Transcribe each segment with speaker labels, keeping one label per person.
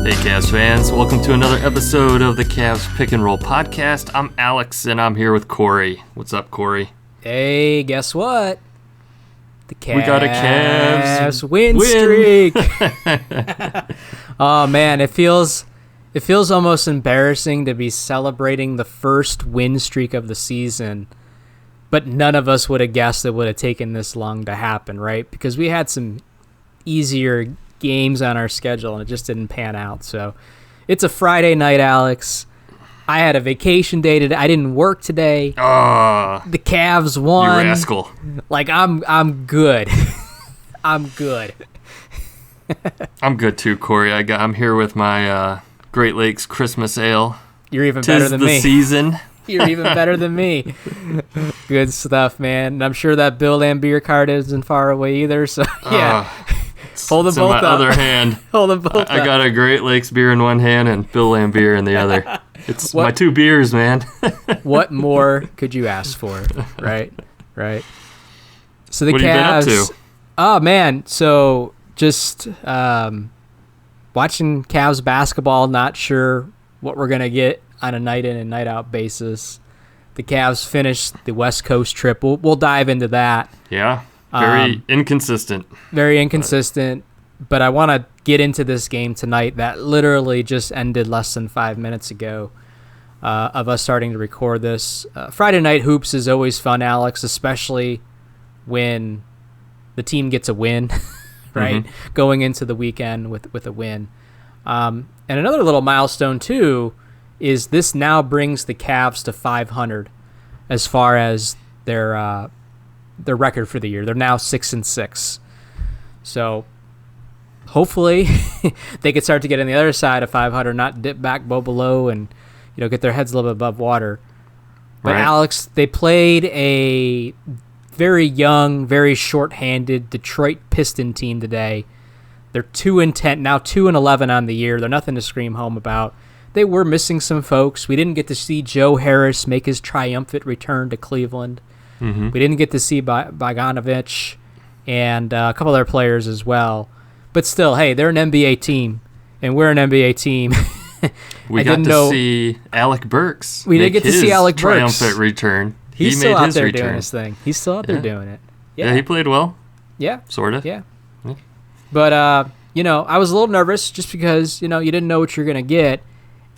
Speaker 1: Hey Cavs fans, welcome to another episode of the Cavs Pick and Roll podcast. I'm Alex and I'm here with Corey. What's up, Corey?
Speaker 2: Hey, guess what? The Cavs
Speaker 1: We got a Cavs
Speaker 2: win streak. Oh man, it feels almost embarrassing to be celebrating the first win streak of the season, but none of us would have guessed it would have taken this long to happen, right? Because we had some easier games on our schedule and it just didn't pan out. So it's a Friday night, Alex. I had a vacation day today. I didn't work today. The Cavs won.
Speaker 1: You rascal.
Speaker 2: Like I'm good. I'm good.
Speaker 1: I'm good too, Corey. I'm here with my Great Lakes Christmas Ale.
Speaker 2: You're even better than me.
Speaker 1: 'Tis the season.
Speaker 2: You're even better than me. Good stuff, man. And I'm sure that Bill Lambier card isn't far away either. So yeah. Hold them
Speaker 1: It's
Speaker 2: both
Speaker 1: in my
Speaker 2: up.
Speaker 1: other hand.
Speaker 2: Hold them both up.
Speaker 1: I got a Great Lakes beer in one hand and Bill Lambier in the other. It's my two beers, man.
Speaker 2: What more could you ask for? Right. So the
Speaker 1: what
Speaker 2: Cavs.
Speaker 1: Have you been up to?
Speaker 2: Oh man, so just watching Cavs basketball. Not sure what we're gonna get on a night in and night out basis. The Cavs finished the West Coast trip. We'll dive into that.
Speaker 1: Yeah. Very inconsistent.
Speaker 2: Very inconsistent. But I want to get into this game tonight that literally just ended less than 5 minutes ago of us starting to record this. Friday night hoops is always fun, Alex, especially when the team gets a win, right? Mm-hmm. Going into the weekend with a win. And another little milestone, too, is this now brings the Cavs to 500 as far as their record for the year. They're now 6-6. So hopefully they could start to get on the other side of 500, not dip back below and get their heads a little bit above water. But right. Alex, they played a very young, very short-handed Detroit Piston team today. They're 2-10, now 2-11 on the year. They're nothing to scream home about. They were missing some folks. We didn't get to see Joe Harris make his triumphant return to Cleveland. Mm-hmm. We didn't get to see Bogdanovich and a couple other players as well. But still, hey, they're an NBA team, and we're an NBA team.
Speaker 1: We got to see Alec Burks.
Speaker 2: We did get to see Alec Burks.
Speaker 1: Triumphant return.
Speaker 2: He's still out there doing his thing. He's still out there doing it.
Speaker 1: Yeah, he played well.
Speaker 2: Yeah.
Speaker 1: Sort of.
Speaker 2: Yeah. But, I was a little nervous just because, you didn't know what you're going to get.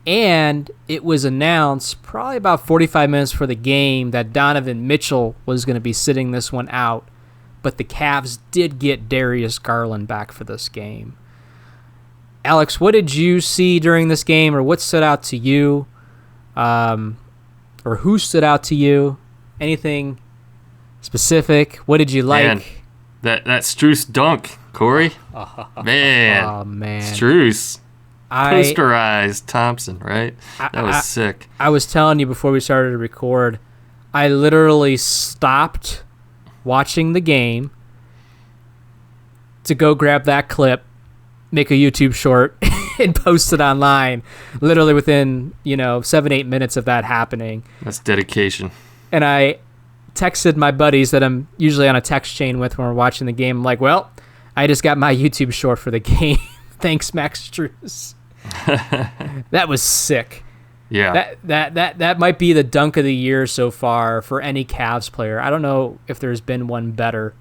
Speaker 2: And it was announced probably about 45 minutes before the game that Donovan Mitchell was going to be sitting this one out. But the Cavs did get Darius Garland back for this game. Alex, what did you see during this game, or what stood out to you? Or who stood out to you? Anything specific? What did you like?
Speaker 1: Man, that Struss dunk, Corey. Man.
Speaker 2: Oh, man.
Speaker 1: Struss. Posterized Thompson, right? That was sick.
Speaker 2: I was telling you before we started to record, I literally stopped watching the game to go grab that clip, make a YouTube short, and post it online literally within 7-8 minutes of that happening.
Speaker 1: That's dedication.
Speaker 2: And I texted my buddies that I'm usually on a text chain with when we're watching the game. I'm like, well, I just got my YouTube short for the game. Thanks, Max Struss. That was sick.
Speaker 1: Yeah.
Speaker 2: That might be the dunk of the year so far for any Cavs player. I don't know if there's been one better.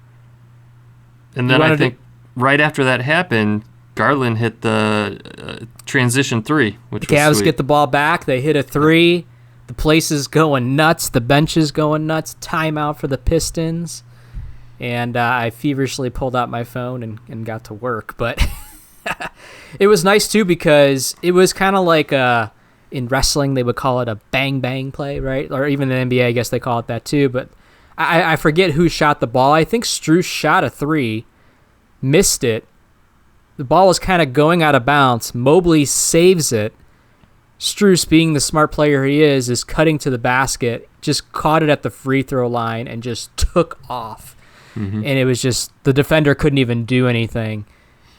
Speaker 1: And then I think right after that happened, Garland hit the transition three, which
Speaker 2: the Cavs
Speaker 1: was sweet.
Speaker 2: Get the ball back. They hit a three. The place is going nuts. The bench is going nuts. Timeout for the Pistons. And I feverishly pulled out my phone and got to work. But it was nice, too, because it was kind of like in wrestling, they would call it a bang-bang play, right? Or even in the NBA, I guess they call it that, too. But I forget who shot the ball. I think Struss shot a three, missed it. The ball was kind of going out of bounds. Mobley saves it. Struss, being the smart player he is cutting to the basket, just caught it at the free throw line and just took off. Mm-hmm. And it was just, the defender couldn't even do anything.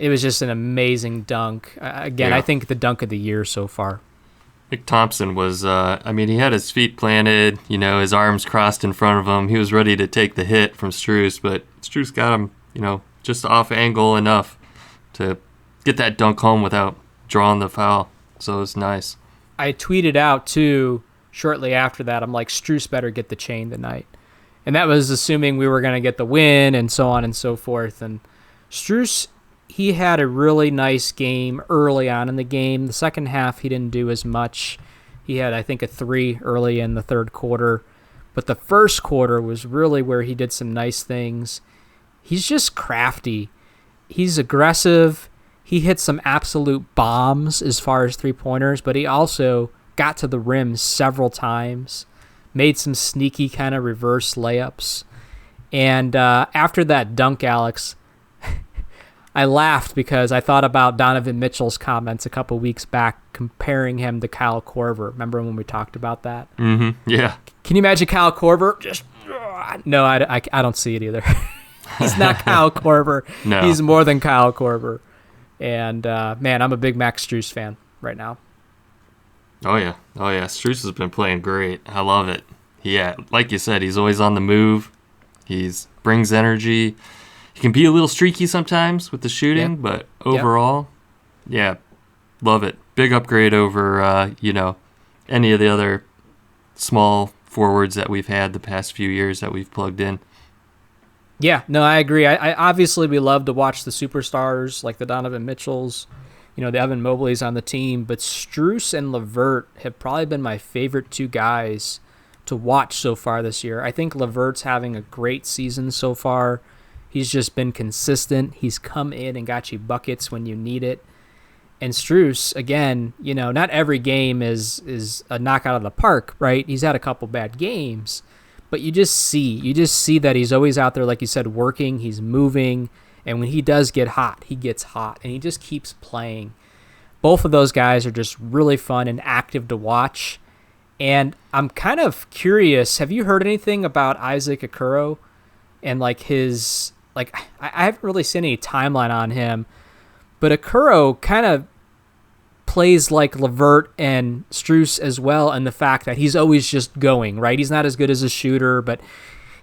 Speaker 2: It was just an amazing dunk. Again, I think the dunk of the year so far.
Speaker 1: Nick Thompson was, he had his feet planted, his arms crossed in front of him. He was ready to take the hit from Struss, but Struss got him, just off angle enough to get that dunk home without drawing the foul. So it was nice.
Speaker 2: I tweeted out, too, shortly after that, I'm like, Struss better get the chain tonight. And that was assuming we were going to get the win and so on and so forth. And Struss, he had a really nice game early on in the game. The second half, he didn't do as much. He had, I think, a 3 early in the third quarter. But the first quarter was really where he did some nice things. He's just crafty. He's aggressive. He hit some absolute bombs as far as three-pointers, but he also got to the rim several times, made some sneaky kind of reverse layups. And after that dunk, Alex, I laughed because I thought about Donovan Mitchell's comments a couple weeks back comparing him to Kyle Korver. Remember when we talked about that?
Speaker 1: Mm-hmm. Yeah.
Speaker 2: Can you imagine Kyle Korver? Just no, I don't see it either. He's not Kyle Korver.
Speaker 1: No.
Speaker 2: He's more than Kyle Korver. And, man, I'm a big Max Struss fan right now.
Speaker 1: Oh, yeah. Struss has been playing great. I love it. Yeah, like you said, he's always on the move. He brings energy. He can be a little streaky sometimes with the shooting, but overall, yeah, love it. Big upgrade over, any of the other small forwards that we've had the past few years that we've plugged in.
Speaker 2: Yeah, no, I agree. I obviously we love to watch the superstars like the Donovan Mitchells, the Evan Mobley's on the team, but Struss and LeVert have probably been my favorite two guys to watch so far this year. I think LeVert's having a great season so far. He's just been consistent. He's come in and got you buckets when you need it. And Struss, again, not every game is a knockout of the park, right? He's had a couple bad games. But you just see that he's always out there, like you said, working, he's moving, and when he does get hot, he gets hot, and he just keeps playing. Both of those guys are just really fun and active to watch. And I'm kind of curious, have you heard anything about Isaac Okoro and his I haven't really seen any timeline on him, but Okoro kind of plays like LeVert and Struss as well, and the fact that he's always just going, right? He's not as good as a shooter, but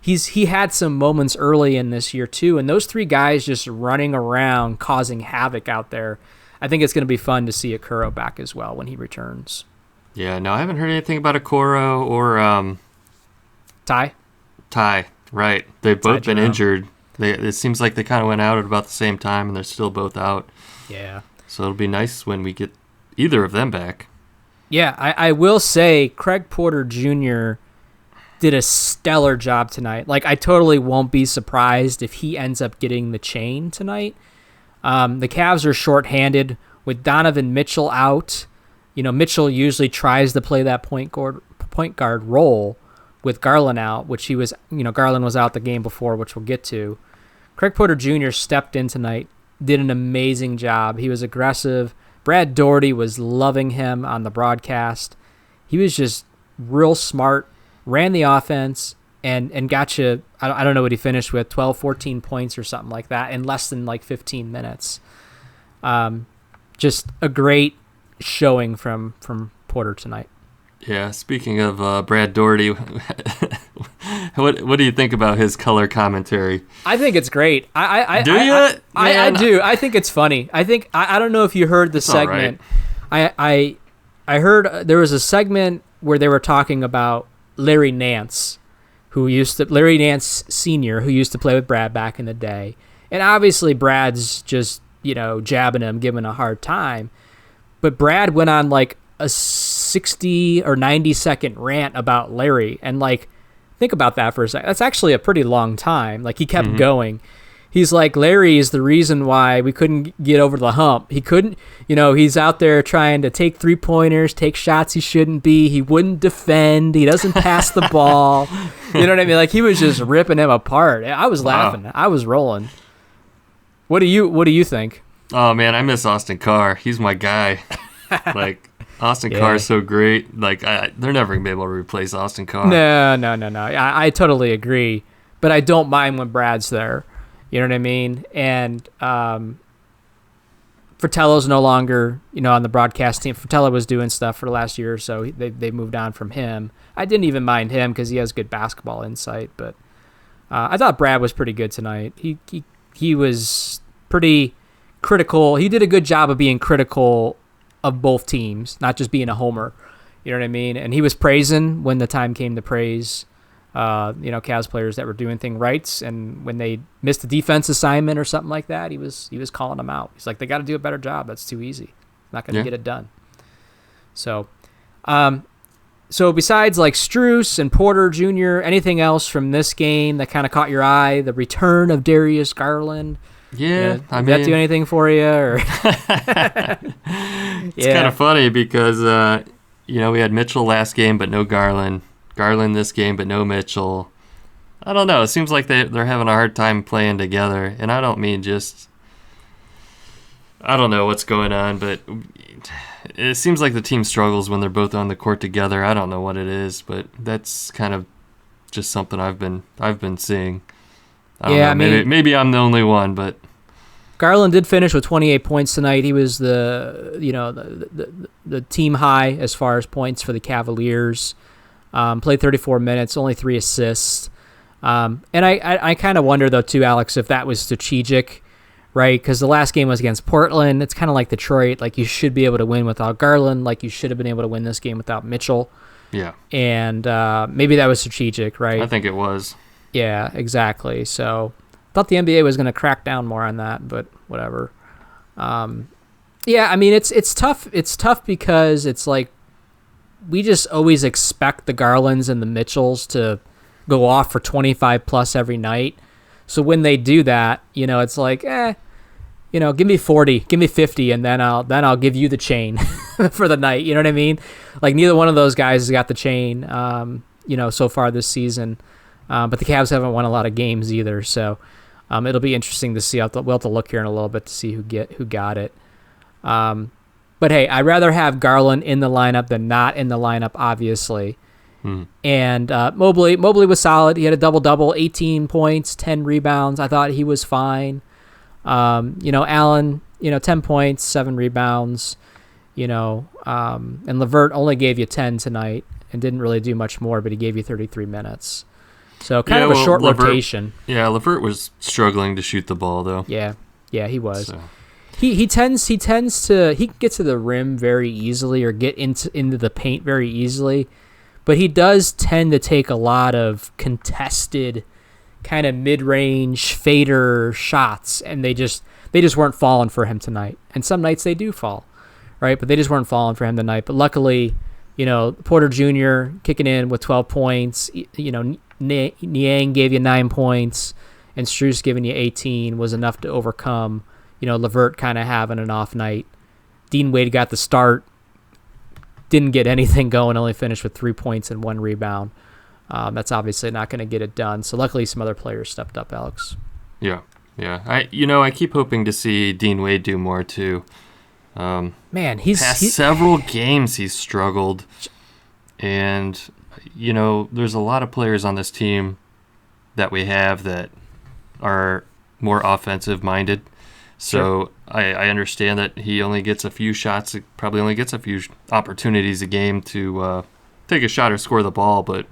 Speaker 2: he had some moments early in this year too, and those three guys just running around causing havoc out there. I think it's going to be fun to see Okoro back as well when he returns.
Speaker 1: Yeah, no, I haven't heard anything about Okoro or Ty, right. They've both been injured. It seems like they kind of went out at about the same time, and they're still both out.
Speaker 2: Yeah.
Speaker 1: So it'll be nice when we get either of them back.
Speaker 2: Yeah, I will say Craig Porter Jr. did a stellar job tonight. I totally won't be surprised if he ends up getting the chain tonight. The Cavs are shorthanded with Donovan Mitchell out. Mitchell usually tries to play that point guard role with Garland out, which he was, Garland was out the game before, which we'll get to. Craig Porter Jr. stepped in tonight, did an amazing job. He was aggressive. Brad Daugherty was loving him on the broadcast. He was just real smart, ran the offense, and got you, I don't know what he finished with, 12, 14 points or something like that in less than 15 minutes. Just a great showing from Porter tonight.
Speaker 1: Yeah, speaking of Brad Daugherty, what do you think about his color commentary?
Speaker 2: I think it's great. I
Speaker 1: do.
Speaker 2: I think it's funny. I don't know if you heard the segment. Right. I heard there was a segment where they were talking about Larry Nance, Larry Nance Sr., who used to play with Brad back in the day. And obviously Brad's just, jabbing him, giving him a hard time. But Brad went on a 60 or 90 second rant about Larry, and think about that for a second. That's actually a pretty long time. He kept going. He's like, Larry is the reason why we couldn't get over the hump. He couldn't, he's out there trying to take 3-pointers, take shots he shouldn't be. He wouldn't defend. He doesn't pass the ball. You know what I mean? He was just ripping him apart. I was laughing. I was rolling. What do you think?
Speaker 1: Oh man, I miss Austin Carr. He's my guy. Austin Carr is so great. They're never going to be able to replace Austin Carr.
Speaker 2: No. I totally agree. But I don't mind when Brad's there. You know what I mean? And Fratello's no longer, on the broadcast team. Fratello was doing stuff for the last year or so. They moved on from him. I didn't even mind him because he has good basketball insight. But I thought Brad was pretty good tonight. He was pretty critical. He did a good job of being critical of both teams, not just being a homer. You know what I mean? And he was praising when the time came to praise, Cavs players that were doing things right. And when they missed a defense assignment or something like that, he was calling them out. He's like, they got to do a better job. That's too easy. Not going to get it done. So, besides like Struss and Porter Jr., anything else from this game that kind of caught your eye? The return of Darius Garland.
Speaker 1: Yeah,
Speaker 2: did that do anything for you? Or
Speaker 1: it's kind of funny because we had Mitchell last game, but no Garland. Garland this game, but no Mitchell. I don't know. It seems like they're having a hard time playing together, and I don't mean just. I don't know what's going on, but it seems like the team struggles when they're both on the court together. I don't know what it is, but that's kind of just something I've been seeing. I don't know, maybe I'm the only one, but
Speaker 2: Garland did finish with 28 points tonight. He was the team high as far as points for the Cavaliers. Played 34 minutes, only 3 assists. And I kind of wonder though too, Alex, if that was strategic. Right, because the last game was against Portland. It's kind of like Detroit. Like, you should be able to win without Garland. Like, you should have been able to win this game without Mitchell.
Speaker 1: Yeah.
Speaker 2: And maybe that was strategic, right?
Speaker 1: I think it was.
Speaker 2: Yeah, exactly. So, thought the NBA was going to crack down more on that, but whatever. It's tough. It's tough because it's like we just always expect the Garlands and the Mitchells to go off for 25 plus every night. So when they do that, it's like, give me 40, give me 50, and then I'll give you the chain for the night. You know what I mean? Like, neither one of those guys has got the chain, so far this season. But the Cavs haven't won a lot of games either, so it'll be interesting to see. We'll have to look here in a little bit to see who got it. But hey, I'd rather have Garland in the lineup than not in the lineup, obviously. And Mobley was solid. He had a double-double, 18 points, 10 rebounds. I thought he was fine. Allen, 10 points, 7 rebounds. And LeVert only gave you 10 tonight and didn't really do much more, but he gave you 33 minutes. So kind of a short rotation.
Speaker 1: Yeah, LeVert was struggling to shoot the ball, though.
Speaker 2: Yeah, he was.
Speaker 1: So.
Speaker 2: He tends to get to the rim very easily or get into the paint very easily. But he does tend to take a lot of contested kind of mid-range fader shots, and they just weren't falling for him tonight. And some nights they do fall, right? But they just weren't falling for him tonight. But luckily, Porter Jr. kicking in with 12 points, Niang gave you 9 points, and Struss giving you 18 was enough to overcome, LeVert kind of having an off night. Dean Wade got the start. Didn't get anything going, only finished with 3 points and 1 rebound. That's obviously not going to get it done. So luckily some other players stepped up, Alex.
Speaker 1: Yeah. I keep hoping to see Dean Wade do more too.
Speaker 2: Man,
Speaker 1: several games he's struggled. And, there's a lot of players on this team that we have that are more offensive minded. So
Speaker 2: sure.
Speaker 1: I understand that he only gets a few shots, probably only gets a few opportunities a game to take a shot or score the ball. But,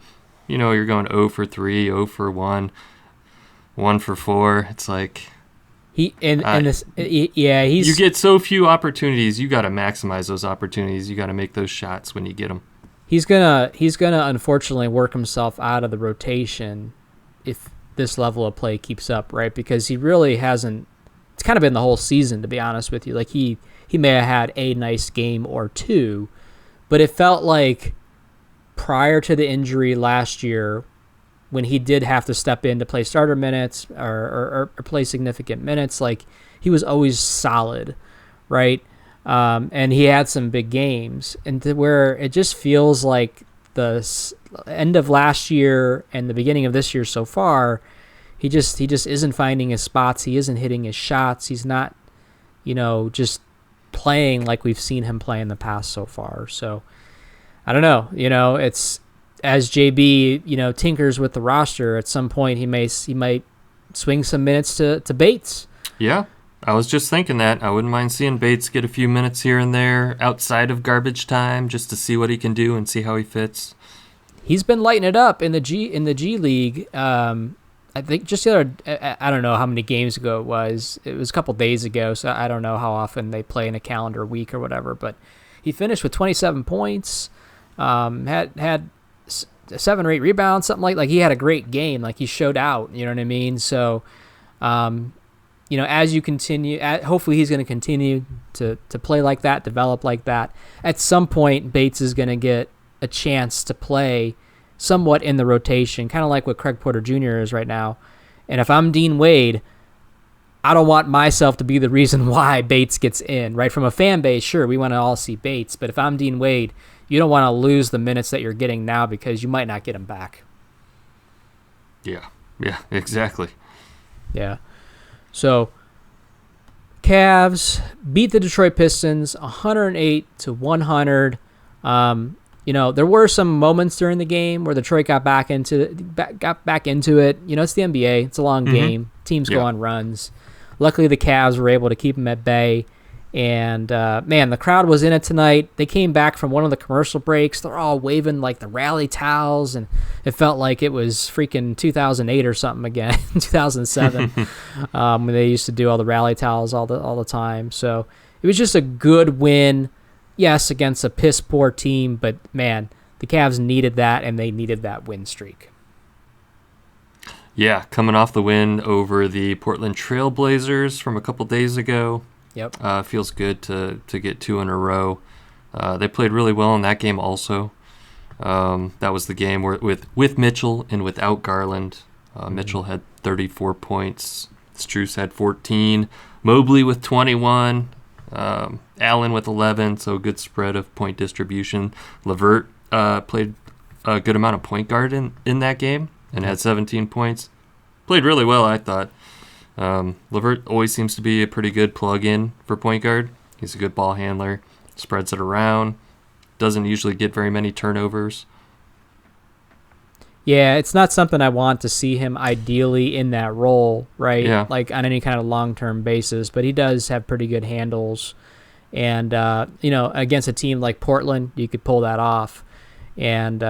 Speaker 1: you're going 0 for 3, 0 for 1, 1 for 4. It's like
Speaker 2: you
Speaker 1: get so few opportunities. You got to maximize those opportunities. You got to make those shots when you get them.
Speaker 2: He's gonna unfortunately work himself out of the rotation if this level of play keeps up, right? Because he really hasn't. It's kind of been the whole season, to be honest with you. Like he may have had a nice game or two, but it felt like prior to the injury last year, when he did have to step in to play starter minutes or play significant minutes, like he was always solid, right? And he had some big games, and to where it just feels like the end of last year and the beginning of this year so far. He just isn't finding his spots. He isn't hitting his shots. He's not, just playing like we've seen him play in the past so far. So I don't know. It's as JB, tinkers with the roster. At some point, he might swing some minutes to Bates.
Speaker 1: Yeah, I was just thinking that. I wouldn't mind seeing Bates get a few minutes here and there outside of garbage time, just to see what he can do and see how he fits.
Speaker 2: He's been lighting it up in the G League. I think just the other, I don't know how many games ago it was. It was a couple days ago, so I don't know how often they play in a calendar week or whatever. But he finished with 27 points, had 7 or 8 rebounds, something like he had a great game. Like he showed out, you know what I mean? So, as you continue, hopefully he's going to continue to play like that, develop like that. At some point, Bates is going to get a chance to play somewhat in the rotation, kind of like what Craig Porter Jr. is right now. And if I'm Dean Wade, I don't want myself to be the reason why Bates gets in, right? From a fan base, sure, we want to all see Bates. But if I'm Dean Wade, you don't want to lose the minutes that you're getting now because you might not get them back.
Speaker 1: Yeah, exactly.
Speaker 2: Yeah. So, Cavs beat the Detroit Pistons 108-100. There were some moments during the game where Detroit got back into it. It's the NBA. It's a long game. Teams go on runs. Luckily, the Cavs were able to keep them at bay. And, the crowd was in it tonight. They came back from one of the commercial breaks. They're all waving, like, the rally towels, and it felt like it was freaking 2008 or something again, 2007, when they used to do all the rally towels all the time. So it was just a good win, yes, against a piss-poor team, but, man, the Cavs needed that, and they needed that win streak.
Speaker 1: Yeah, coming off the win over the Portland Trail Blazers from a couple days ago.
Speaker 2: Yep.
Speaker 1: Feels good to get 2 in a row. They played really well in that game also. That was the game where with Mitchell and without Garland. Mitchell had 34 points. Struss had 14. Mobley with 21. Allen with 11, so a good spread of point distribution. LeVert played a good amount of point guard in that game and had 17 points. Played really well, I thought. LeVert always seems to be a pretty good plug-in for point guard. He's a good ball handler, spreads it around, doesn't usually get very many turnovers.
Speaker 2: Yeah, it's not something I want to see him ideally in that role, right?
Speaker 1: Yeah.
Speaker 2: Like on any kind of long-term basis, but he does have pretty good handles. And, against a team like Portland, you could pull that off. And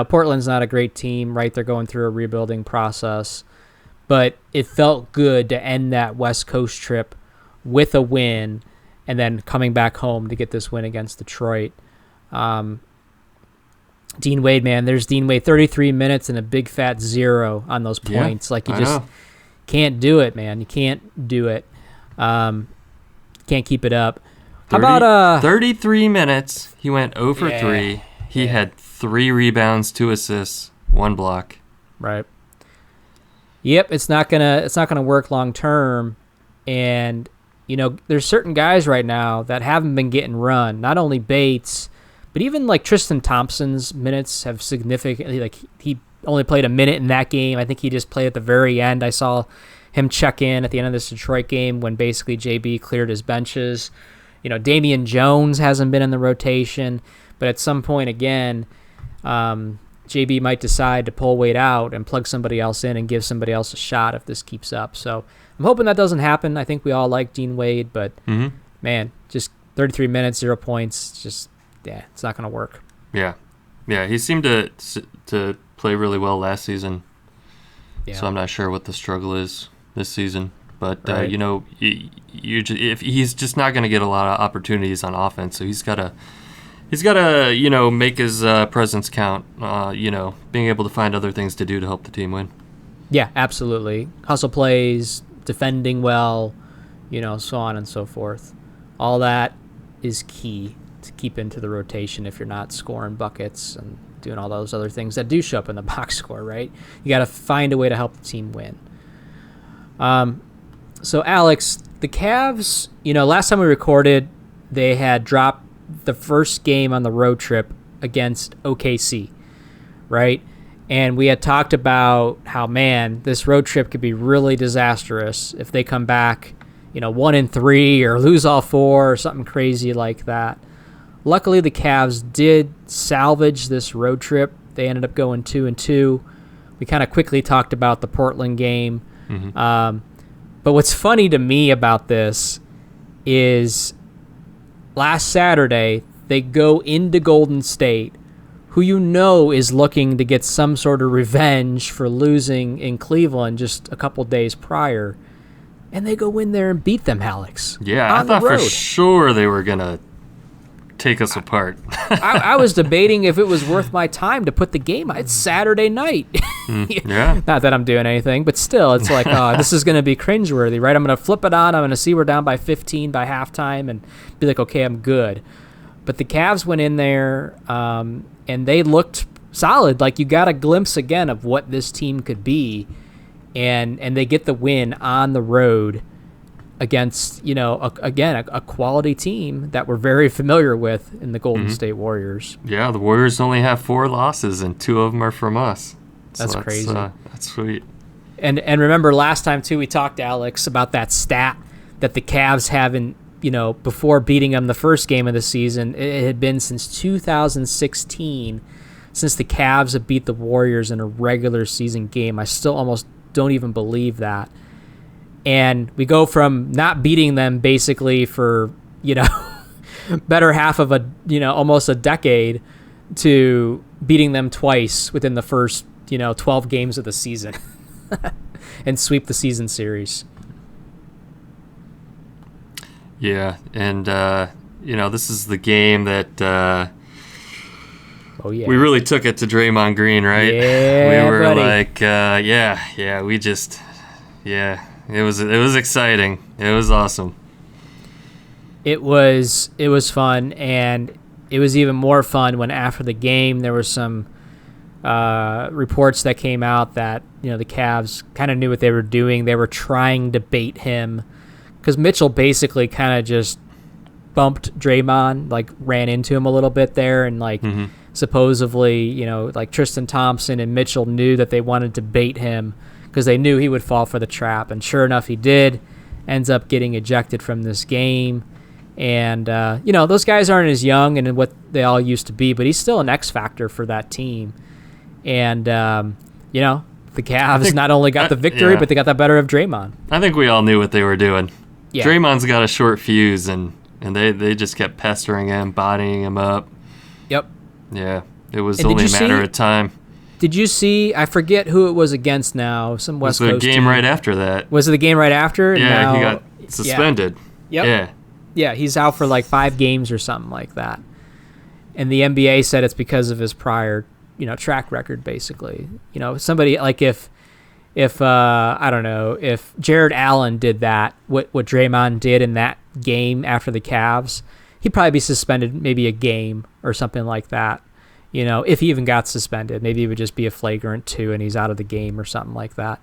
Speaker 2: Portland's not a great team, right? They're going through a rebuilding process. But it felt good to end that West Coast trip with a win and then coming back home to get this win against Detroit. Dean Wade, man, there's Dean Wade, 33 minutes and a big fat 0 on those points.
Speaker 1: Yeah,
Speaker 2: you just can't do it, man. You can't do it. Can't keep it up. How about
Speaker 1: 33 minutes? He went 0 for 3. He had 3 rebounds, 2 assists, 1 block.
Speaker 2: Right. Yep, it's not gonna work long term, and there's certain guys right now that haven't been getting run. Not only Bates, but even like Tristan Thompson's minutes have significantly he only played a minute in that game. I think he just played at the very end. I saw him check in at the end of this Detroit game when basically JB cleared his benches. Damian Jones hasn't been in the rotation, but at some point again. JB might decide to pull Wade out and plug somebody else in and give somebody else a shot if this keeps up. So I'm hoping that doesn't happen. I think we all like Dean Wade, but man, just 33 minutes, 0 points. Just, it's not going to work.
Speaker 1: Yeah. He seemed to play really well last season. Yeah. So I'm not sure what the struggle is this season. But,
Speaker 2: right.
Speaker 1: if he's just not going to get a lot of opportunities on offense, so he's got to make his presence count, being able to find other things to do to help the team win.
Speaker 2: Yeah, absolutely. Hustle plays, defending well, so on and so forth. All that is key to keep into the rotation if you're not scoring buckets and doing all those other things that do show up in the box score, right? You got to find a way to help the team win. So, Alex, the Cavs, last time we recorded, they had dropped the first game on the road trip against OKC, right? And we had talked about how, man, this road trip could be really disastrous if they come back, 1-3 or lose all 4 or something crazy like that. Luckily, the Cavs did salvage this road trip. They ended up going 2-2. We kind of quickly talked about the Portland game. But what's funny to me about this is last Saturday, they go into Golden State, who is looking to get some sort of revenge for losing in Cleveland just a couple days prior, and they go in there and beat them, Alex.
Speaker 1: Yeah, I thought for sure they were going to take us apart.
Speaker 2: I was debating if it was worth my time to put the game on. It's Saturday night.
Speaker 1: Yeah.
Speaker 2: Not that I'm doing anything, but still, it's like, oh, this is going to be cringeworthy, right? I'm going to flip it on. I'm going to see we're down by 15 by halftime and be like, okay, I'm good. But the Cavs went in there, and they looked solid. Like, you got a glimpse again of what this team could be, and they get the win on the road against, a quality team that we're very familiar with in the Golden State Warriors.
Speaker 1: Yeah, the Warriors only have 4 losses, and 2 of them are from us.
Speaker 2: That's crazy.
Speaker 1: That's sweet.
Speaker 2: And remember last time, too, we talked, Alex, about that stat that the Cavs haven't, before beating them the first game of the season, it had been since 2016 since the Cavs have beat the Warriors in a regular season game. I still almost don't even believe that. And we go from not beating them basically for, better half of almost a decade to beating them twice within the first, 12 games of the season and sweep the season series.
Speaker 1: Yeah, and, this is the game that we really took it to Draymond Green, right?
Speaker 2: Yeah,
Speaker 1: we were
Speaker 2: buddy.
Speaker 1: like, it was exciting. It was awesome.
Speaker 2: It was fun, and it was even more fun when after the game there were some reports that came out that the Cavs kind of knew what they were doing. They were trying to bait him because Mitchell basically kind of just bumped Draymond, like ran into him a little bit there, and supposedly Tristan Thompson and Mitchell knew that they wanted to bait him because they knew he would fall for the trap, and sure enough, he did. Ends up getting ejected from this game. And, those guys aren't as young and what they all used to be, but he's still an X factor for that team. And, the Cavs not only got the victory, but they got the better of Draymond.
Speaker 1: I think we all knew what they were doing.
Speaker 2: Yeah.
Speaker 1: Draymond's got a short fuse, and they just kept pestering him, bodying him up.
Speaker 2: Yep.
Speaker 1: Yeah, it was only a matter of time.
Speaker 2: Did you see, I forget who it was against now, some West Coast team.
Speaker 1: It was the game right after that.
Speaker 2: Was it the game right after?
Speaker 1: Yeah, he got suspended.
Speaker 2: Yeah. Yep.
Speaker 1: Yeah.
Speaker 2: Yeah, he's out for like 5 games or something like that. And the NBA said it's because of his prior, track record, basically. Somebody like if I don't know, if Jared Allen did that, what Draymond did in that game after the Cavs, he'd probably be suspended maybe a game or something like that. If he even got suspended, maybe it would just be a flagrant 2 and he's out of the game or something like that.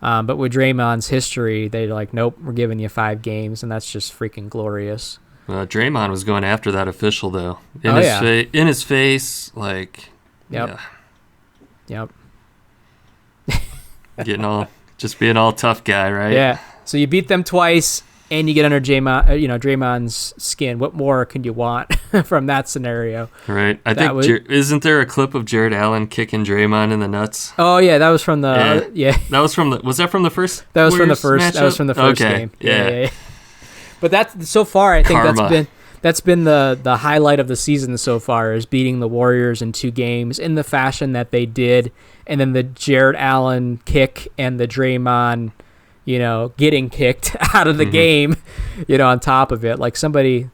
Speaker 2: But with Draymond's history, they're like, nope, we're giving you 5 games, and that's just freaking glorious.
Speaker 1: Draymond was going after that official, though. In his face, like...
Speaker 2: Yep.
Speaker 1: Yeah. Yep. Being all tough guy, right?
Speaker 2: Yeah. So you beat them twice, and you get under Draymond's skin. What more can you want from that scenario?
Speaker 1: Right. I think isn't there a clip of Jared Allen kicking Draymond in the nuts?
Speaker 2: Oh yeah, that was from the
Speaker 1: Was that from the first?
Speaker 2: That was from the first.
Speaker 1: Matchup?
Speaker 2: That was from the first game.
Speaker 1: Yeah.
Speaker 2: But that's so far. I think
Speaker 1: Karma.
Speaker 2: that's been the highlight of the season so far, is beating the Warriors in 2 games in the fashion that they did, and then the Jared Allen kick and the Draymond, getting kicked out of the game, on top of it. Like somebody,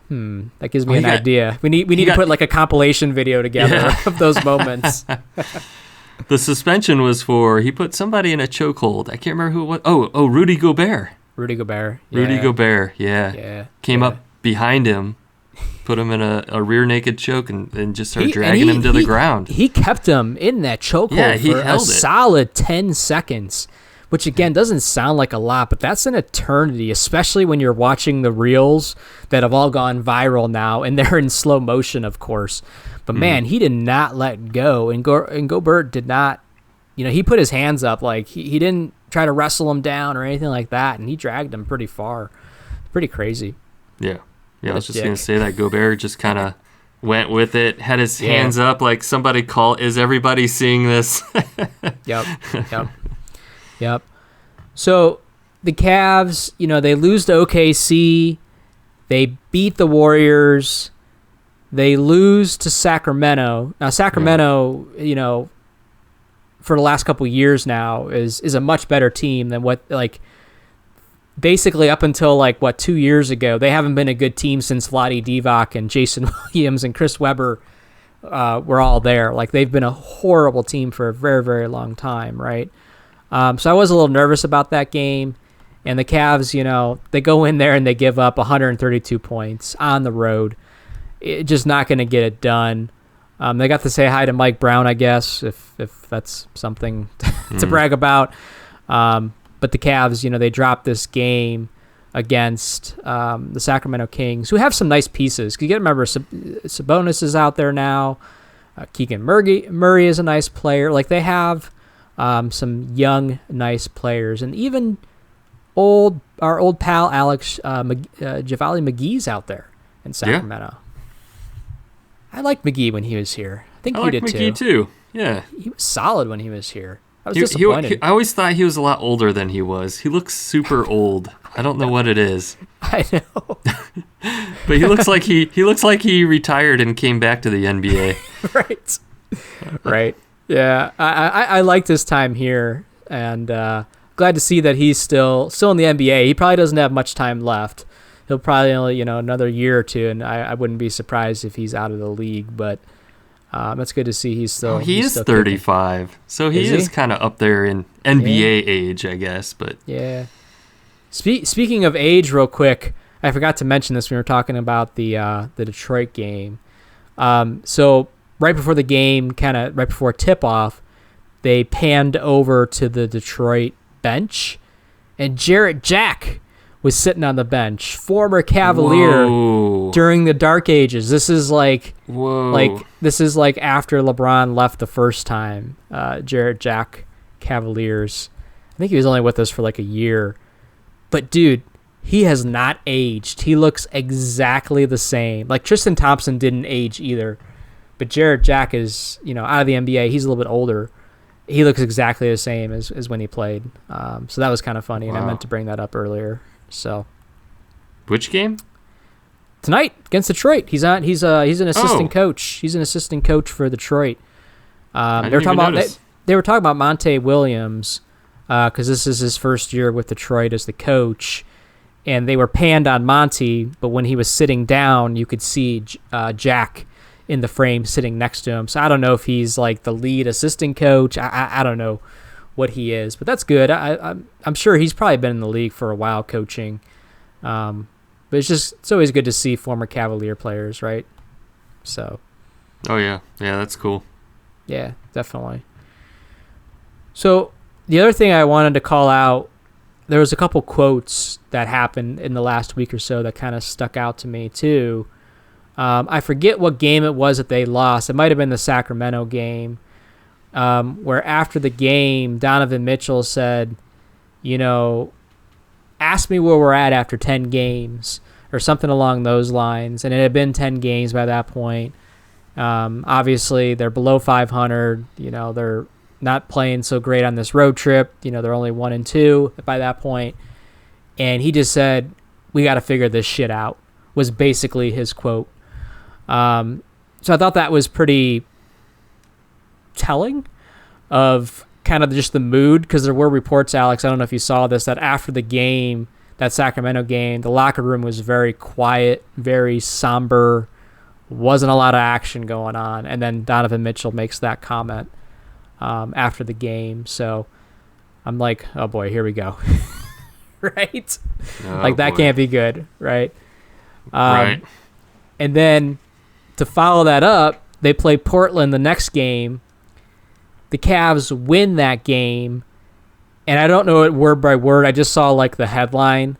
Speaker 2: that gives me an idea. We need to put like a compilation video together of those moments.
Speaker 1: The suspension was for, he put somebody in a chokehold. I can't remember who it was. Oh, Rudy Gobert.
Speaker 2: Rudy Gobert. Yeah.
Speaker 1: Rudy Gobert, yeah. Came up behind him, put him in a rear naked choke, and just started dragging him to the ground.
Speaker 2: He kept him in that chokehold for a solid 10 seconds, which again doesn't sound like a lot, but that's an eternity, especially when you're watching the reels that have all gone viral now, and they're in slow motion, of course. But man, he did not let go, and Gobert did not, he put his hands up, like he didn't try to wrestle him down or anything like that, and he dragged him pretty far. Pretty crazy.
Speaker 1: Yeah, I was just going to say that Gobert just kind of went with it, had his hands up like somebody is everybody seeing this?
Speaker 2: Yep. So the Cavs, they lose to OKC. They beat the Warriors. They lose to Sacramento. Now, Sacramento, for the last couple of years now is a much better team than what, like, basically up until, 2 years ago. They haven't been a good team since Vlade Divac and Jason Williams and Chris Webber were all there. Like, they've been a horrible team for a very, very long time, right? So I was a little nervous about that game. And the Cavs, they go in there and they give up 132 points on the road. Just not going to get it done. They got to say hi to Mike Brown, I guess, if that's something to brag about. But the Cavs, they dropped this game against the Sacramento Kings, who have some nice pieces. You got to remember, Sabonis is out there now. Keegan Murray is a nice player. Like, they have some young, nice players. And even our old pal Alex Javale McGee's out there in Sacramento. I liked McGee when he was here. I think you did too. I liked McGee too. Yeah, he was solid when he was here. I was disappointed.
Speaker 1: I always thought he was a lot older than he was. He looks super old. I don't know what it is.
Speaker 2: I know.
Speaker 1: But he looks like he retired and came back to the NBA.
Speaker 2: Right. Yeah, I liked his time here, and glad to see that he's still in the NBA. He probably doesn't have much time left. He'll probably only, another year or two, and I wouldn't be surprised if he's out of the league. But it's good to see he's still.
Speaker 1: He is 35, kicking. So he is kind of up there in NBA age, I guess. But
Speaker 2: yeah. Speaking of age, real quick, I forgot to mention this when we were talking about the Detroit game. So right before the game, kind of right before tip off, they panned over to the Detroit bench, and Jarrett Jack was sitting on the bench, former Cavalier.
Speaker 1: Whoa.
Speaker 2: During the dark ages. This is like
Speaker 1: Whoa.
Speaker 2: This is like after LeBron left the first time. Jarrett Jack, Cavaliers. I think he was only with us for like a year. But dude, he has not aged. He looks exactly the same. Like, Tristan Thompson didn't age either. But Jarrett Jack is, out of the NBA. He's a little bit older. He looks exactly the same as when he played. So that was kind of funny, and I meant to bring that up earlier. So,
Speaker 1: which game?
Speaker 2: Tonight against Detroit. He's an assistant coach. He's an assistant coach for Detroit. They were talking about Monte Williams because this is his first year with Detroit as the coach, and they were panned on Monte, but when he was sitting down, you could see Jack in the frame sitting next to him. So I don't know if he's like the lead assistant coach. I don't know what he is, but that's good. I'm sure he's probably been in the league for a while coaching. But it's always good to see former Cavalier players, right? So.
Speaker 1: Oh yeah, that's cool.
Speaker 2: Yeah, definitely. So the other thing I wanted to call out, there was a couple quotes that happened in the last week or so that kind of stuck out to me too. I forget what game it was that they lost. It might have been the Sacramento game. Where after the game, Donovan Mitchell said, ask me where we're at after 10 games or something along those lines. And it had been 10 games by that point. Obviously, they're below 500. They're not playing so great on this road trip. They're only 1-2 by that point. And he just said, we got to figure this shit out, was basically his quote. So I thought that was pretty telling of kind of just the mood, because there were reports, Alex, I don't know if you saw this, that after the game, that Sacramento game, the locker room was very quiet, very somber, wasn't a lot of action going on, and then Donovan Mitchell makes that comment after the game. So I'm like, oh boy, here we go. Right? Oh, that can't be good, right?
Speaker 1: Right.
Speaker 2: And then to follow that up, they play Portland the next game. The Cavs win that game, and I don't know it word by word. I just saw the headline,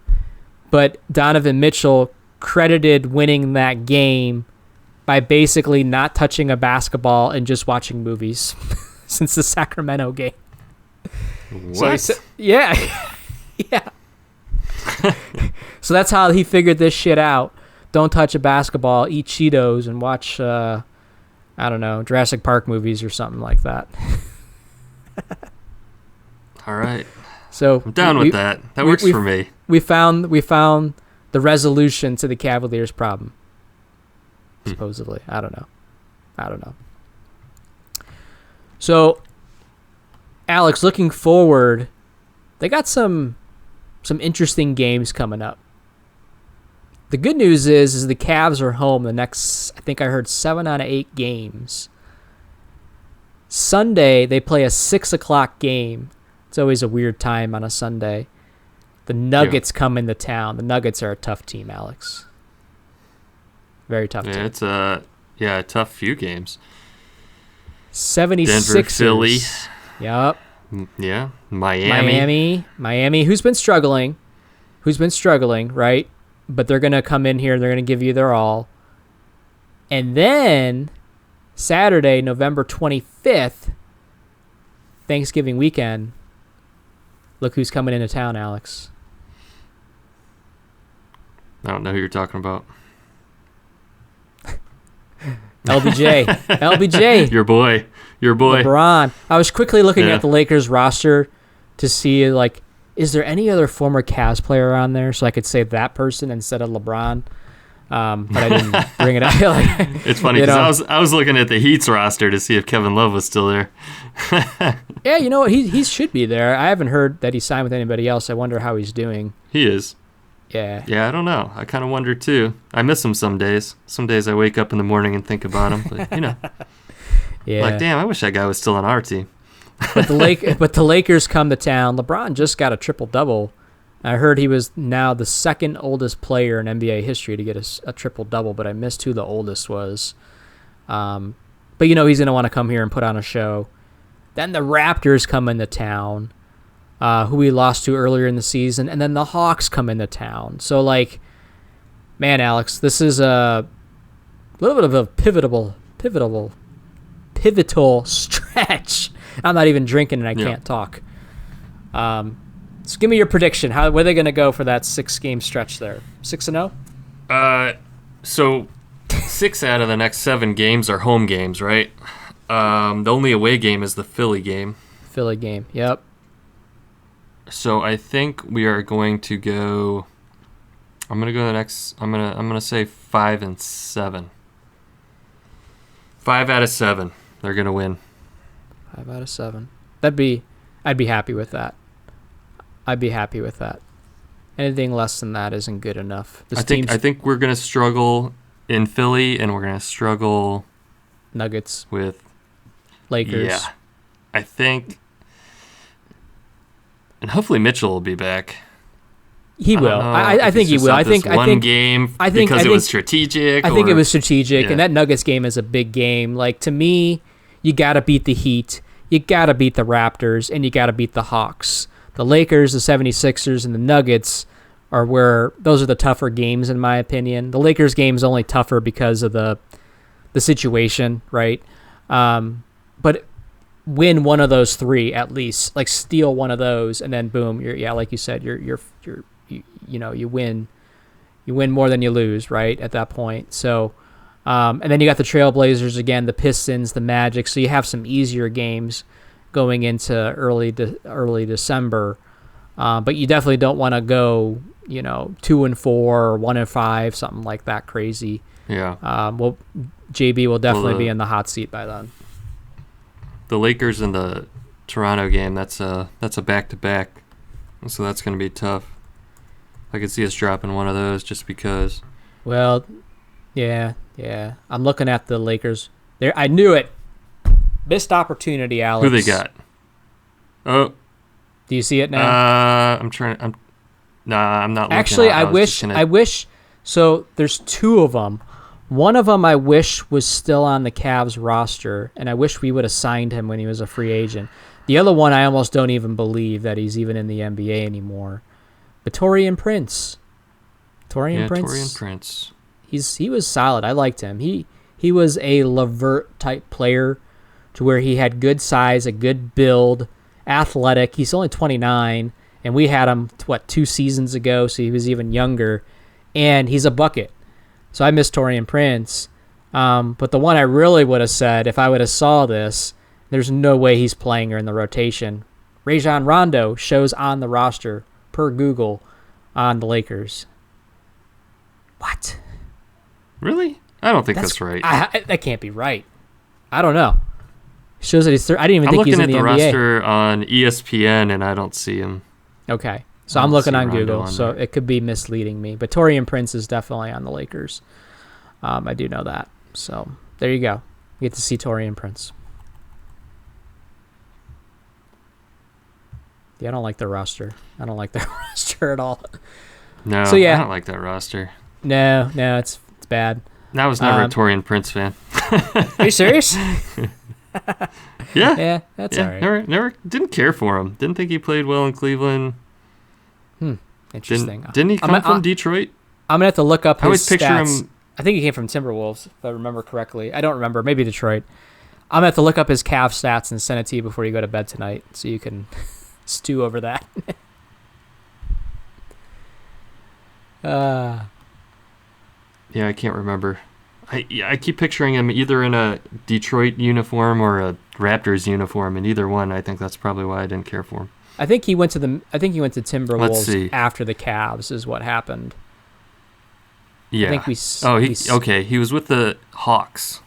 Speaker 2: but Donovan Mitchell credited winning that game by basically not touching a basketball and just watching movies since the Sacramento game.
Speaker 1: What?
Speaker 2: So yeah. So that's how he figured this shit out. Don't touch a basketball, eat Cheetos, and watch, I don't know, Jurassic Park movies or something like that.
Speaker 1: All right.
Speaker 2: So
Speaker 1: I'm down with that. That works for me.
Speaker 2: We found the resolution to the Cavaliers problem. supposedly. I don't know. So, Alex, looking forward, they got some interesting games coming up. The good news is the Cavs are home the next, I think I heard 7 out of 8 games. Sunday, they play a 6 o'clock game. It's always a weird time on a Sunday. The Nuggets come into town. The Nuggets are a tough team, Alex. Very tough team.
Speaker 1: It's a tough few games.
Speaker 2: 76ers.
Speaker 1: Denver, Philly.
Speaker 2: Yep.
Speaker 1: Yeah. Miami. Who's been struggling, right? But they're going to come in here and they're going to give you their all. And then Saturday, November 25th, Thanksgiving weekend, look who's coming into town, Alex. I don't know who you're talking about.
Speaker 2: LBJ.
Speaker 1: Your boy.
Speaker 2: LeBron. I was quickly looking at the Lakers roster to see, like, is there any other former Cavs player on there so I could say that person instead of LeBron? But I didn't bring it up.
Speaker 1: It's funny because I was looking at the Heat's roster to see if Kevin Love was still there.
Speaker 2: Yeah, you know what? He should be there. I haven't heard that he signed with anybody else. I wonder how he's doing.
Speaker 1: He is.
Speaker 2: Yeah.
Speaker 1: Yeah, I don't know. I kind of wonder too. I miss him some days. Some days I wake up in the morning and think about him. But,
Speaker 2: yeah.
Speaker 1: Like, damn, I wish that guy was still on our team.
Speaker 2: But the Lakers come to town. LeBron just got a triple-double. I heard he was now the second oldest player in NBA history to get a triple-double, but I missed who the oldest was. But he's going to want to come here and put on a show. Then the Raptors come into town, who we lost to earlier in the season, and then the Hawks come into town. So, like, man, Alex, this is a little bit of a pivotal stretch. I'm not even drinking and I can't talk. So give me your prediction. Where are they going to go for that 6-game stretch there? 6-0?
Speaker 1: So 6 out of the next 7 games are home games, right? The only away game is the Philly game.
Speaker 2: Philly game, yep.
Speaker 1: So I think we are going to go. I'm going to go the next. I'm going to say 5-7. 5 out of 7. They're going to win.
Speaker 2: 5 out of 7. I'd be happy with that. Anything less than that isn't good enough.
Speaker 1: I think we're going to struggle in Philly, and we're going to struggle
Speaker 2: Nuggets
Speaker 1: with
Speaker 2: Lakers.
Speaker 1: Yeah, I think, and hopefully Mitchell will be back.
Speaker 2: He will. I think he will. I think
Speaker 1: game because it was strategic.
Speaker 2: I think it was strategic, and that Nuggets game is a big game. Like, to me, you got to beat the Heat, you got to beat the Raptors, and you got to beat the Hawks. The Lakers, the 76ers, and the Nuggets those are the tougher games, in my opinion. The Lakers game is only tougher because of the situation, right? But win one of those 3 at least, like steal one of those, and then boom, like you said, you win more than you lose, right? At that point, so. And then you got the Trailblazers again, the Pistons, the Magic. So you have some easier games going into early December, but you definitely don't want to go 2-4 or 1-5, something like that crazy.
Speaker 1: Yeah.
Speaker 2: Well, JB will definitely be in the hot seat by then.
Speaker 1: The Lakers and the Toronto game, that's a back-to-back, so that's going to be tough. I could see us dropping one of those just because.
Speaker 2: Well, yeah. I'm looking at the Lakers. There, I knew it. Missed opportunity, Alex.
Speaker 1: Who they got? Oh.
Speaker 2: Do you see it now?
Speaker 1: I'm not looking.
Speaker 2: Actually, I wish. So there's 2 of them. One of them I wish was still on the Cavs roster, and I wish we would have signed him when he was a free agent. The other one I almost don't even believe that he's even in the NBA anymore. But Taurean Prince. Taurean Prince. He was solid. I liked him. He was a Levert type player, to where he had good size, a good build, athletic. He's only 29, and we had him 2 seasons ago, so he was even younger, and he's a bucket. So I miss Taurean Prince. But the one I really would have said, if I would have saw this, there's no way he's playing or in the rotation. Rajon Rondo shows on the roster, per Google, on the Lakers. What?
Speaker 1: Really? I don't think that's right.
Speaker 2: That can't be right. I don't know. Shows that he's. I didn't even think he's in the NBA.
Speaker 1: I'm looking at the roster on ESPN, and I don't see him.
Speaker 2: Okay, so I'm looking on Google, so it could be misleading me. But Taurean Prince is definitely on the Lakers. I do know that. So there you go. You get to see Taurean Prince. Yeah, I don't like the roster. I don't like the roster at all.
Speaker 1: No, so, yeah. I don't like that roster.
Speaker 2: No, it's bad.
Speaker 1: I was never a Taurean Prince fan.
Speaker 2: Are you serious?
Speaker 1: Yeah.
Speaker 2: Yeah, that's all right.
Speaker 1: Never didn't care for him. Didn't think he played well in Cleveland.
Speaker 2: Interesting.
Speaker 1: Didn't he come from Detroit?
Speaker 2: I'm going to have to look up his stats.
Speaker 1: Picture him.
Speaker 2: I think he came from Timberwolves, if I remember correctly. I don't remember. Maybe Detroit. I'm going to have to look up his Cavs stats and send it to you before you go to bed tonight so you can stew over that.
Speaker 1: Yeah, I can't remember. I keep picturing him either in a Detroit uniform or a Raptors uniform, and either one, I think that's probably why I didn't care for him.
Speaker 2: I think he went to Timberwolves after the Cavs is what happened.
Speaker 1: Yeah.
Speaker 2: I think
Speaker 1: he was with the Hawks.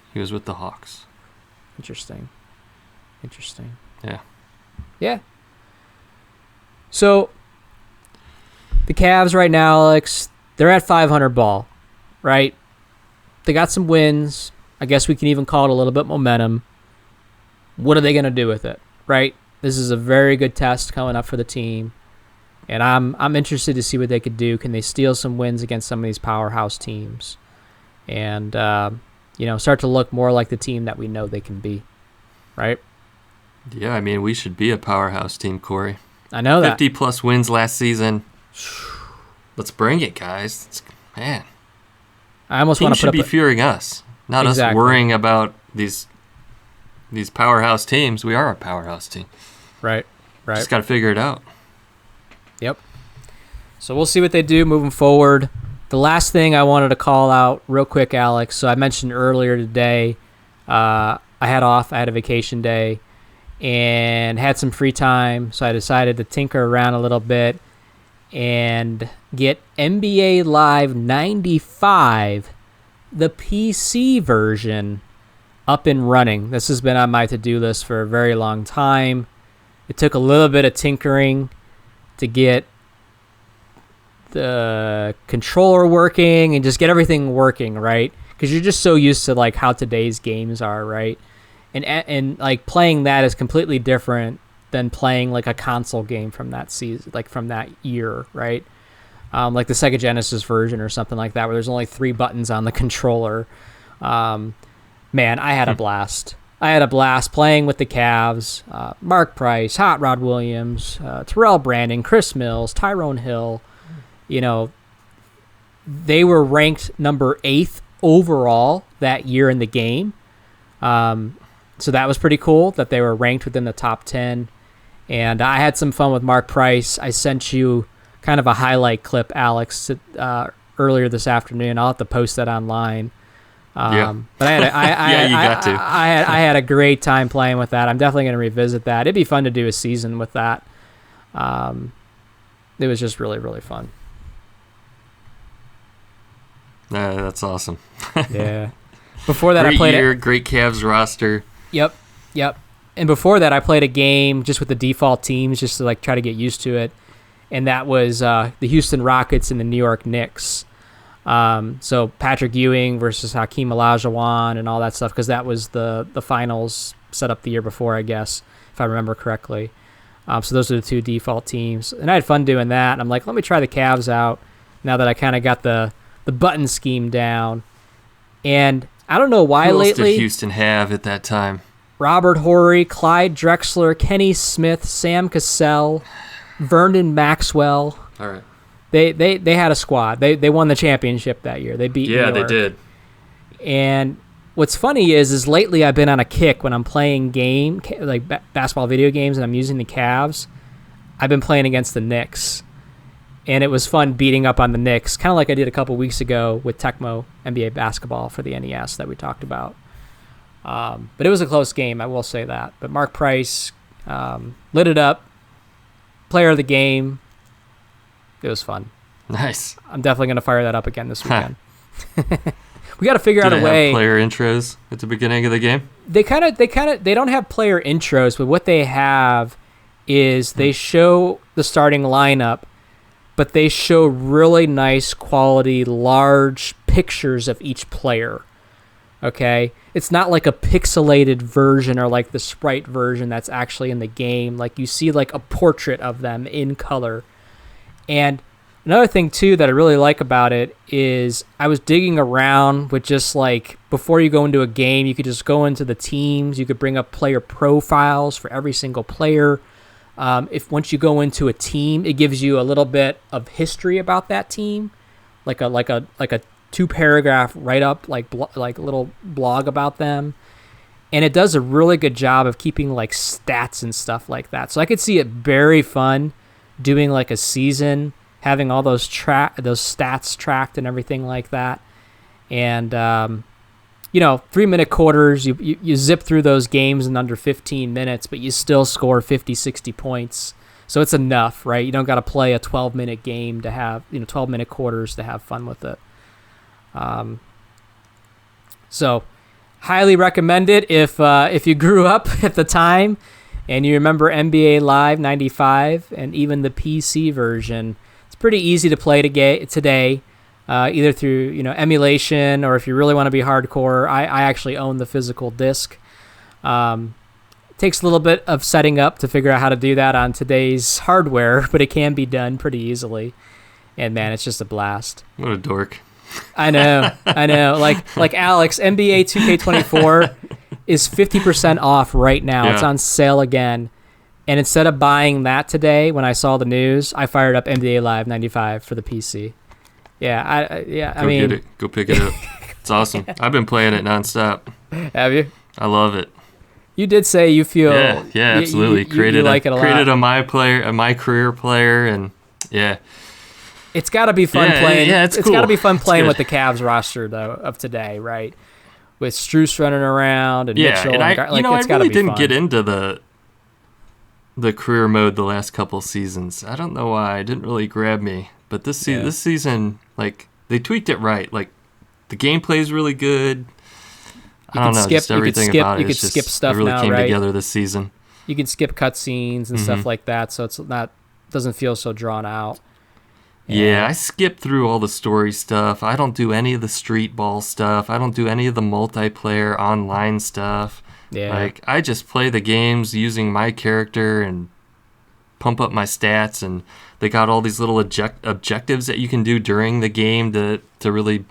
Speaker 2: Interesting.
Speaker 1: Yeah.
Speaker 2: Yeah. So the Cavs right now, Alex, they're at 500 ball, right? They got some wins. I guess we can even call it a little bit momentum. What are they going to do with it, right? This is a very good test coming up for the team, and I'm interested to see what they could do. Can they steal some wins against some of these powerhouse teams, and start to look more like the team that we know they can be, right?
Speaker 1: Yeah, I mean, we should be a powerhouse team, Corey.
Speaker 2: I know that.
Speaker 1: 50-plus wins last season. Let's bring it, guys. Man.
Speaker 2: I almost want to
Speaker 1: should be fearing us, not us worrying about these powerhouse teams. We are a powerhouse team.
Speaker 2: Right.
Speaker 1: Just got to figure it out.
Speaker 2: Yep. So we'll see what they do moving forward. The last thing I wanted to call out real quick, Alex. So I mentioned earlier today, I had a vacation day and had some free time. So I decided to tinker around a little bit and get NBA Live 95, the PC version, up and running. This has been on my to-do list for a very long time. It took a little bit of tinkering to get the controller working and just get everything working, right? Because you're just so used to like how today's games are, right? And like playing that is completely different than playing like a console game from that season, like from that year, right? Like the Sega Genesis version or something like that, where there's only 3 buttons on the controller. Man, I had a blast. I had a blast playing with the Cavs. Mark Price, Hot Rod Williams, Terrell Brandon, Chris Mills, Tyrone Hill. They were ranked number 8th overall that year in the game. So that was pretty cool that they were ranked within the top 10. And I had some fun with Mark Price. I sent you kind of a highlight clip, Alex, earlier this afternoon. I'll have to post that online.
Speaker 1: Yeah.
Speaker 2: But
Speaker 1: you got to.
Speaker 2: I had a great time playing with that. I'm definitely going to revisit that. It'd be fun to do a season with that. It was just really, really fun.
Speaker 1: That's awesome.
Speaker 2: Yeah. Before that, I played
Speaker 1: great Cavs roster.
Speaker 2: Yep. And before that, I played a game just with the default teams, just to like try to get used to it. And that was the Houston Rockets and the New York Knicks. So Patrick Ewing versus Hakeem Olajuwon and all that stuff, because that was the finals set up the year before, I guess, if I remember correctly. So those are the 2 default teams. And I had fun doing that. And I'm like, let me try the Cavs out now that I kind of got the button scheme down. And I don't know why
Speaker 1: Who else
Speaker 2: lately.
Speaker 1: did Houston have at that time?
Speaker 2: Robert Horry, Clyde Drexler, Kenny Smith, Sam Cassell, Vernon Maxwell.
Speaker 1: All right.
Speaker 2: They had a squad. They won the championship that year. They beat New York.
Speaker 1: They did.
Speaker 2: And what's funny is lately I've been on a kick when I'm playing basketball video games and I'm using the Cavs. I've been playing against the Knicks. And it was fun beating up on the Knicks, kind of like I did a couple weeks ago with Tecmo NBA basketball for the NES that we talked about. But it was a close game, I will say that. But Mark Price lit it up. Player of the game. It was fun.
Speaker 1: Nice.
Speaker 2: I'm definitely going to fire that up again this weekend. we got to figure out a way.
Speaker 1: Have player intros at the beginning of the game?
Speaker 2: They don't have player intros, but what they have is they show the starting lineup, but they show really nice quality, large pictures of each player. Okay? It's not like a pixelated version or like the sprite version that's actually in the game. Like you see like a portrait of them in color. And another thing too that I really like about it is I was digging around with just like before you go into a game, you could just go into the teams. You could bring up player profiles for every single player. If once you go into a team, it gives you a little bit of history about that team, like a 2-paragraph write-up, like a little blog about them. And it does a really good job of keeping like stats and stuff like that. So I could see it very fun doing like a season, having all those stats tracked and everything like that. And 3-minute quarters, you zip through those games in under 15 minutes, but you still score 50, 60 points. So it's enough, right? You don't got to play a 12-minute game to have 12-minute quarters to have fun with it. So highly recommend it if you grew up at the time and you remember NBA Live 95 and even the PC version. It's pretty easy to play today, either through emulation or if you really want to be hardcore. I actually own the physical disc. Takes a little bit of setting up to figure out how to do that on today's hardware, but it can be done pretty easily. And man, it's just a blast.
Speaker 1: What a dork.
Speaker 2: I know. Like Alex, NBA 2K24 is 50% off right now. Yeah. It's on sale again. And instead of buying that today, when I saw the news, I fired up NBA Live 95 for the PC. Yeah,
Speaker 1: Get it. Go pick it up. It's awesome. I've been playing it nonstop.
Speaker 2: Have you?
Speaker 1: I love it.
Speaker 2: You did say you feel.
Speaker 1: Yeah, absolutely.
Speaker 2: You like it a lot.
Speaker 1: Created a my career player, and yeah.
Speaker 2: It's got to be fun playing.
Speaker 1: Yeah, it's cool.
Speaker 2: Got to be fun playing with the Cavs roster though of today, right? With Struss running around and Mitchell.
Speaker 1: And
Speaker 2: I
Speaker 1: really didn't get into the career mode the last couple seasons. I don't know why. It didn't really grab me. But this season, like they tweaked it right. Like the gameplay is really good. I don't know, just everything about it. You could skip stuff really came together this season.
Speaker 2: You can skip cutscenes and stuff like that, so it's not doesn't feel so drawn out.
Speaker 1: Yeah, I skip through all the story stuff. I don't do any of the street ball stuff. I don't do any of the multiplayer online stuff.
Speaker 2: Yeah.
Speaker 1: Like, I just play the games using my character and pump up my stats, and they got all these little objectives that you can do during the game to really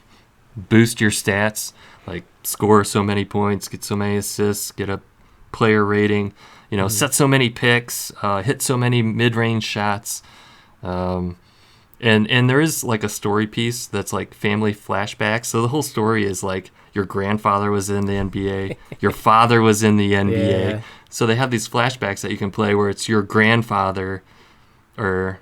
Speaker 1: boost your stats. Like, score so many points, get so many assists, get a player rating, set so many picks, hit so many mid-range shots. And there is like a story piece that's like family flashbacks. So the whole story is like your grandfather was in the NBA, your father was in the NBA. Yeah. So they have these flashbacks that you can play where it's your grandfather or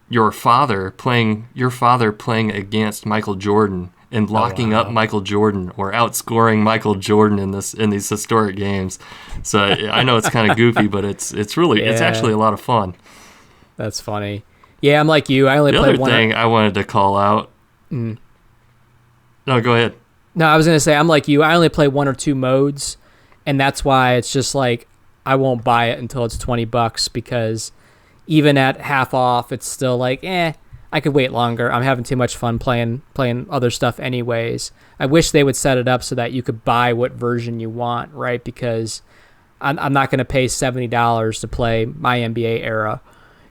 Speaker 1: your father playing against Michael Jordan and locking up Michael Jordan or outscoring Michael Jordan in these historic games. So I know it's kind of goofy, but it's actually a lot of fun.
Speaker 2: That's funny. Yeah, I'm like you. I only play one.
Speaker 1: The other thing I wanted to call out. No, go ahead.
Speaker 2: No, I was going to say, I'm like you. I only play one or two modes, and that's why it's just like I won't buy it until it's $20 because even at half off, it's still like, I could wait longer. I'm having too much fun playing other stuff anyways. I wish they would set it up so that you could buy what version you want, right? Because I'm not going to pay $70 to play my NBA era.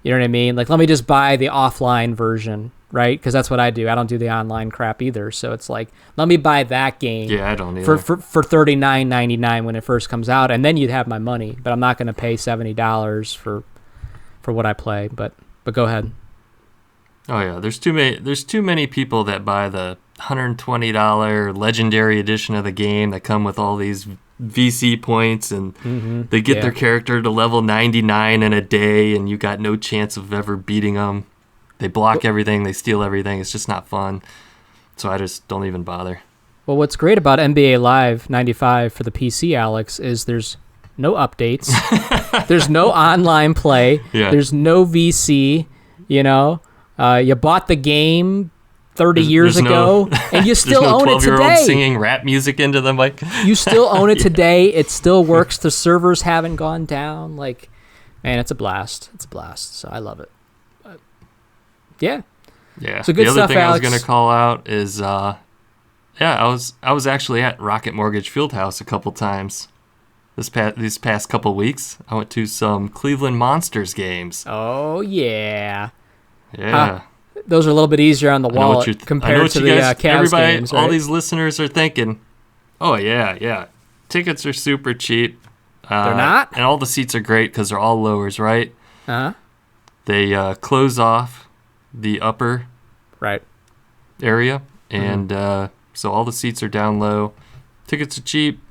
Speaker 2: You know what I mean? Like, let me just buy the offline version, right? Because that's what I do. I don't do the online crap either. So it's like, let me buy that game.
Speaker 1: Yeah, I don't either.
Speaker 2: For $39.99 when it first comes out, and then you'd have my money. But I'm not going to pay $70 for what I play. But go ahead.
Speaker 1: Oh yeah, there's too many people that buy the $120 legendary edition of the game that come with all these VC points, and they get their character to level 99 in a day, and you got no chance of ever beating them. They block everything, they steal everything. It's just not fun. So I just don't even bother. Well,
Speaker 2: what's great about NBA Live 95 for the PC, Alex, is there's no updates. There's no online play.
Speaker 1: Yeah.
Speaker 2: There's no VC, you bought the game 30 years ago, and you still
Speaker 1: there's no
Speaker 2: own it
Speaker 1: 12-year-old
Speaker 2: today.
Speaker 1: singing rap music into the mic.
Speaker 2: You still own it today. It still works. The servers haven't gone down. Like, man, it's a blast. It's a blast. So I love it. Yeah.
Speaker 1: Yeah.
Speaker 2: So good
Speaker 1: the other
Speaker 2: stuff,
Speaker 1: thing
Speaker 2: Alex.
Speaker 1: I was going to call out is, I was actually at Rocket Mortgage Fieldhouse a couple times these past couple weeks. I went to some Cleveland Monsters games.
Speaker 2: Oh, yeah.
Speaker 1: Yeah.
Speaker 2: Those are a little bit easier on the wallet compared to the Cavs
Speaker 1: everybody,
Speaker 2: games, right?
Speaker 1: all these listeners are thinking, oh, yeah. Tickets are super cheap.
Speaker 2: They're not?
Speaker 1: And all the seats are great because they're all lowers, right?
Speaker 2: Uh-huh.
Speaker 1: They close off the upper
Speaker 2: Right.
Speaker 1: area, and so all the seats are down low. Tickets are cheap.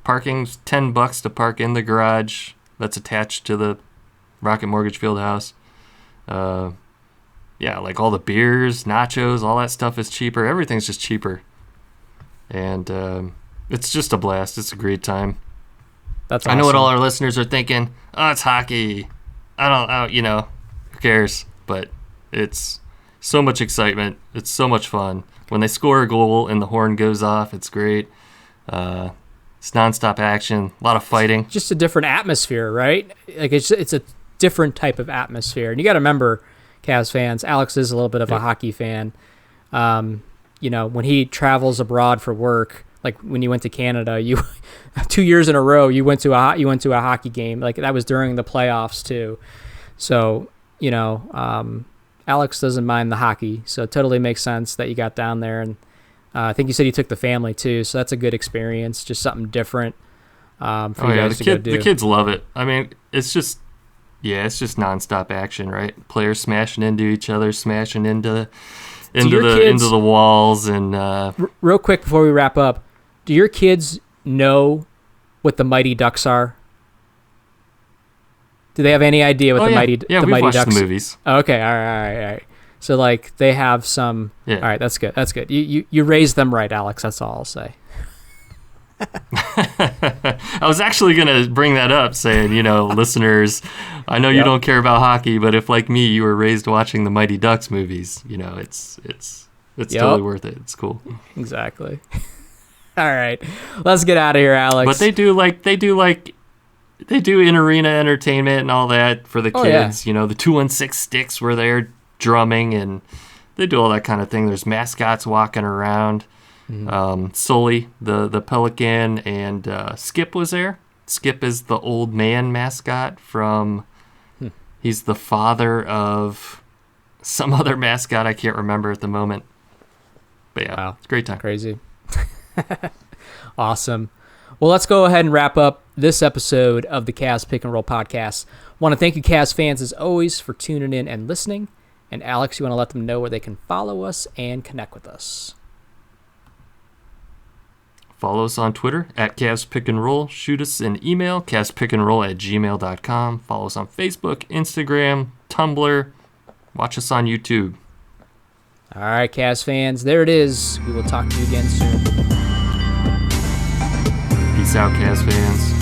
Speaker 1: Parking's $10 to park in the garage that's attached to the Rocket Mortgage Fieldhouse. Yeah, like all the beers, nachos, all that stuff is cheaper. Everything's just cheaper, and it's just a blast. It's a great time.
Speaker 2: That's awesome.
Speaker 1: I know what all our listeners are thinking. Oh, it's hockey. I don't, who cares? But it's so much excitement. It's so much fun. When they score a goal and the horn goes off, it's great. It's nonstop action, a lot of fighting.
Speaker 2: Just a different atmosphere, right? Like it's a different type of atmosphere. And you got to remember, Cavs fans, Alex is a little bit of a hockey fan. When he travels abroad for work, like when you went to Canada, you 2 years in a row you went to a hockey game. Like that was during the playoffs too. So Alex doesn't mind the hockey, so it totally makes sense that you got down there. And I think you said you took the family too, so that's a good experience, just something different for you guys to go do.
Speaker 1: The kids love it. I mean, it's just nonstop action, right? Players smashing into each other, smashing into the walls, and
Speaker 2: real quick before we wrap up, do your kids know what the Mighty Ducks are? Do they have any idea what the Mighty Ducks?
Speaker 1: Yeah, we've watched the movies.
Speaker 2: Oh, okay, all right. So like they have some.
Speaker 1: Yeah.
Speaker 2: All right, that's good. That's good. You raised them right, Alex. That's all I'll say.
Speaker 1: I was actually gonna bring that up, saying, listeners, I know you don't care about hockey, but if like me, you were raised watching the Mighty Ducks movies, it's totally worth it. It's cool.
Speaker 2: Exactly. All right, let's get out of here, Alex.
Speaker 1: But they do in arena entertainment and all that for the kids. The 216 sticks where they're drumming, and they do all that kind of thing. There's mascots walking around. Sully, the pelican, and Skip was there. Skip is the old man mascot from. He's the father of some other mascot I can't remember at the moment. But yeah, wow. It's a great time.
Speaker 2: Crazy. Awesome. Well, let's go ahead and wrap up this episode of the Cavs Pick and Roll podcast. Want to thank you, Cavs fans, as always, for tuning in and listening. And Alex, you want to let them know where they can follow us and connect with us.
Speaker 1: Follow us on Twitter at Cavs Pick and Roll. Shoot us an email, cavspickandroll@gmail.com. Follow us on Facebook, Instagram, Tumblr. Watch us on YouTube.
Speaker 2: All right, Cavs fans, there it is. We will talk to you again soon.
Speaker 1: Peace out, Cavs fans.